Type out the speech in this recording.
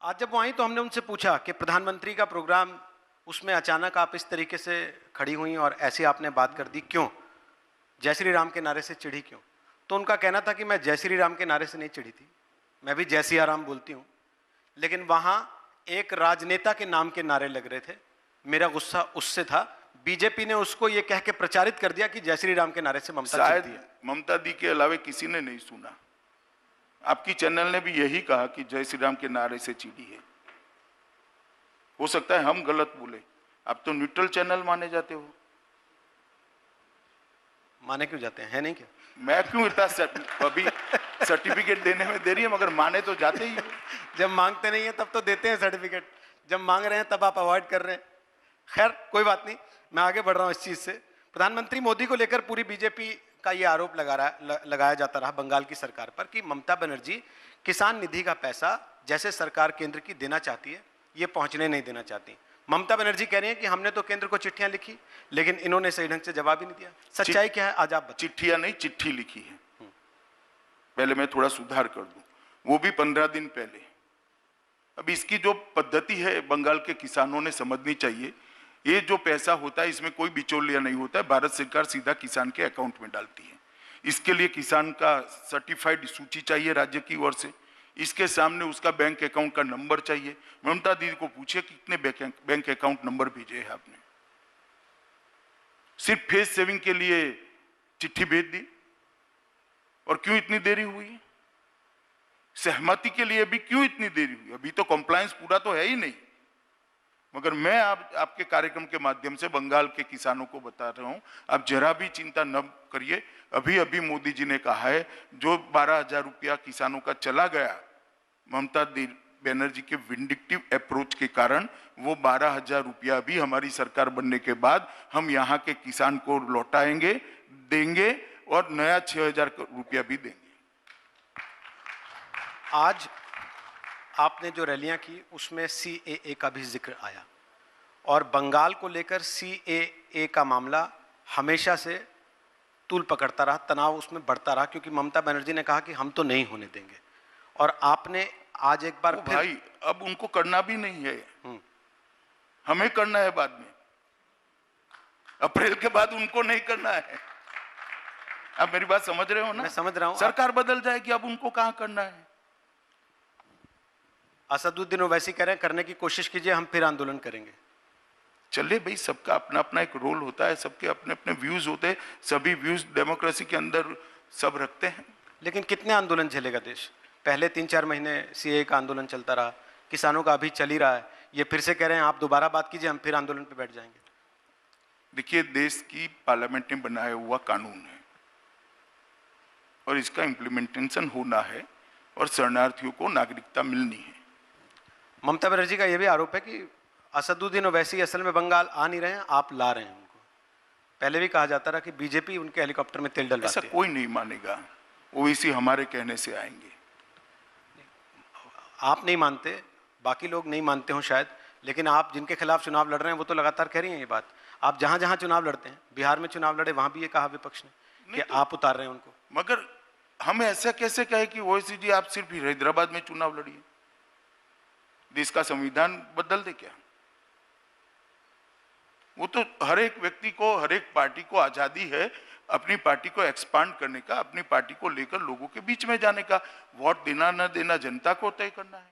आज जब वो आई तो हमने उनसे पूछा कि प्रधानमंत्री का प्रोग्राम, उसमें अचानक आप इस तरीके से खड़ी हुई और ऐसी आपने बात कर दी, क्यों? जय श्री राम के नारे से चिढ़ी क्यों? तो उनका कहना था कि मैं जय श्री राम के नारे से नहीं चिढ़ी थी, मैं भी जय सिया राम बोलती हूँ, लेकिन वहां एक राजनेता के नाम के नारे लग रहे थे, मेरा गुस्सा उससे था। बीजेपी ने उसको ये कह के प्रचारित कर दिया कि जय श्री राम के नारे से ममता शायद चिढ़ती है। ममता दी के अलावा किसी ने नहीं सुना। आपकी चैनल ने भी यही कहा कि जय श्री राम के नारे से चिढ़ी है। हो सकता है हम गलत बोले, आप तो न्यूट्रल चैनल माने जाते हो। माने क्यों जाते हैं, है नहीं क्या? मैं क्यों इतना अभी सर्टिफिकेट देने में देरी है, मगर माने तो जाते ही हो। जब मांगते नहीं है तब तो देते हैं सर्टिफिकेट, जब मांग रहे हैं तब आप अवॉइड कर रहे हैं। खैर कोई बात नहीं, मैं आगे बढ़ रहा हूं इस चीज से। प्रधानमंत्री मोदी को लेकर पूरी बीजेपी का ये आरोप लगाया जाता रहा बंगाल की सरकार पर कि ममता बनर्जी किसान निधि का पैसा जैसे सरकार केंद्र की देना चाहती है, ये पहुंचने नहीं देना चाहती। ममता बनर्जी कह रही हैं कि हमने तो केंद्र को चिट्ठियां लिखी, लेकिन इन्होंने सही ढंग से जवाब ही नहीं दिया। सच्चाई क्या है आज आप बताइए। चिट्ठियां नहीं, चिट्ठी लिखी है। पहले मैं थोड़ा सुधार कर दूं, वो भी 15 दिन पहले। अब इसकी जो पद्धति है बंगाल के किसानों ने समझनी चाहिए। ये जो पैसा होता है इसमें कोई बिचौलिया नहीं होता है, भारत सरकार सीधा किसान के अकाउंट में डालती है। इसके लिए किसान का सर्टिफाइड सूची चाहिए राज्य की ओर से, इसके सामने उसका बैंक अकाउंट का नंबर चाहिए। ममता दीदी को पूछिए कितने बैंक अकाउंट नंबर भेजे हैं आपने। सिर्फ फेस सेविंग के लिए चिट्ठी भेज दी, और क्यों इतनी देरी हुई? सहमति के लिए भी क्यों इतनी देरी हुई? अभी तो कंप्लायंस पूरा तो है ही नहीं। मगर मैं आपके कार्यक्रम के माध्यम से बंगाल के किसानों को बता रहा हूं, आप जरा भी चिंता न करिए। अभी अभी मोदी जी ने कहा है जो 12,000 रुपया किसानों का चला गया ममता बनर्जी के विंडिक्टिव अप्रोच के कारण, वो 12,000 रुपया भी हमारी सरकार बनने के बाद हम यहाँ के किसान को लौटाएंगे, देंगे, और नया 6,000 रुपया भी देंगे। आज आपने जो रैलियां की उसमें CAA का भी जिक्र आया, और बंगाल को लेकर CAA का मामला हमेशा से तूल पकड़ता रहा, तनाव उसमें बढ़ता रहा, क्योंकि ममता बनर्जी ने कहा कि हम तो नहीं होने देंगे, और आपने आज एक बार फिर। भाई अब उनको करना भी नहीं है, हमें करना है बाद में। अप्रैल के बाद उनको नहीं करना है। आप मेरी बात समझ रहे हो ना? मैं समझ रहा हूं। सरकार बदल जाएगी, अब उनको कहां करना है। असदुद्दीन ओवैसी कह रहे हैं करने की कोशिश कीजिए, हम फिर आंदोलन करेंगे। चलिए भाई, सबका अपना अपना एक रोल होता है, सबके अपने अपने व्यूज होते हैं, सभी व्यूज डेमोक्रेसी के अंदर सब रखते हैं। लेकिन कितने आंदोलन झेलेगा देश? पहले 3-4 महीने CAA का आंदोलन चलता रहा, किसानों का अभी चल ही रहा है, ये फिर से कह रहे हैं आप दोबारा बात कीजिए, हम फिर आंदोलन पे बैठ जाएंगे। देखिए, देश की पार्लियामेंट ने बनाया हुआ कानून है और इसका इम्प्लीमेंटेशन होना है, और शरणार्थियों को नागरिकता मिलनी है। ममता बनर्जी का यह भी आरोप है कि असदुद्दीन ओवैसी असल में बंगाल आ नहीं रहे हैं, आप ला रहे हैं उनको। पहले भी कहा जाता रहा कि बीजेपी उनके हेलीकॉप्टर में तेल डलवाती है। ऐसा कोई नहीं मानेगा, ओवैसी हमारे कहने से आएंगे। आप नहीं मानते, बाकी लोग नहीं मानते हो शायद, लेकिन आप जिनके खिलाफ चुनाव लड़ रहे हैं वो तो लगातार कह रही हैं ये बात। आप जहां जहां चुनाव लड़ते हैं, बिहार में चुनाव लड़े, वहां भी ये कहा विपक्ष ने कि आप उतार रहे हैं उनको। मगर हम ऐसा कैसे कहे कि ओवैसी जी आप सिर्फ हैदराबाद में चुनाव लड़िए? देश का संविधान बदल दे क्या? वो तो हर एक व्यक्ति को, हर एक पार्टी को आजादी है अपनी पार्टी को एक्सपांड करने का, अपनी पार्टी को लेकर लोगों के बीच में जाने का। वोट देना न देना जनता को तय करना है।